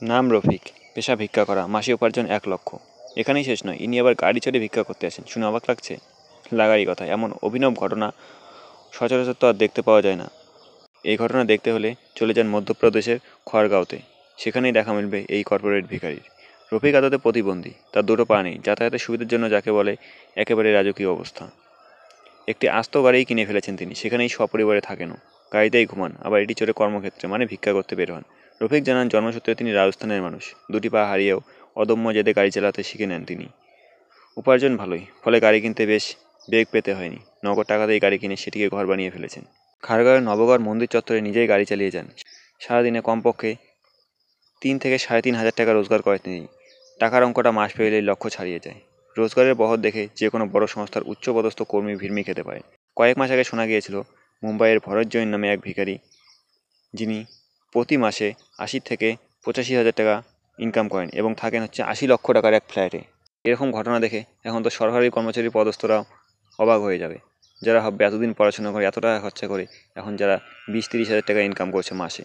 নাম রফিক, পেশা ভিক্ষা করা, মাসে উপার্জন 1 লক্ষ। এখানেই শেষ নয়, ইনি আবার গাড়ি চড়ে ভিক্ষা করতে আসেন, শুনে অবাক লাগছে? লাগারই কথা, এমন অভিনব ঘটনা সচরাচর তো আর দেখতে পাওয়া যায় না। এই ঘটনা দেখতে হলে চলে যান মধ্যপ্রদেশের খড়গাঁওতে। সেখানেই দেখা মিলবে এই কর্পোরেট ভিখারির। রফিক আদতে প্রতিবন্ধী, তার দুটো পা নেই, যাতায়াতের সুবিধার জন্য যাকে বলে একেবারে রাজকীয় অবস্থা। একটি আস্ত গাড়িই কিনে ফেলেছেন তিনি, সেখানেই সপরিবারে থাকেনও। গাড়িতেই ঘুমান, আবার এটি চড়ে কর্মক্ষেত্রে মানে ভিক্ষা করতে বের হন। রফিক জানান জন্মসূত্রে তিনি রাজস্থানের মানুষ, দুটি পা হারিয়েও অদম্য জেদে গাড়ি চালাতে শিখে নেন তিনি। উপার্জন ভালোই, ফলে গাড়ি কিনতে বেশ বেগ পেতে হয়নি, নগদ টাকাতেই গাড়ি কিনে সেটিকে ঘর বানিয়ে ফেলেছেন। খারগাঁওয়ের নবগড় মন্দির চত্বরে নিজেই গাড়ি চালিয়ে যান। সারাদিনে কমপক্ষে 3 থেকে 3,500 টাকা রোজগার করেন তিনি। টাকার অঙ্কটা মাস পেরিলেই লক্ষ্য ছাড়িয়ে যায়। রোজগারের বহর দেখে যে কোনো বড় সংস্থার উচ্চপদস্থ কর্মী ভিড়মি খেতে পারে। কয়েক মাস আগে শোনা গিয়েছিল মুম্বাইয়ের ভরত জৈন নামে এক ভিখারি, যিনি প্রতি মাসে 80 থেকে 85 হাজার টাকা ইনকাম করেন এবং থাকেন 80 লক্ষ টাকার এক ফ্ল্যাটে। এরকম ঘটনা দেখে এখন তো সরকারি কর্মচারী পদস্থরাও অবাক হয়ে যাবে, যারা ভাববে এতদিন পড়াশোনা করে এত টাকা খরচা করে এখন যারা 20-30 হাজার টাকা ইনকাম করছে মাসে।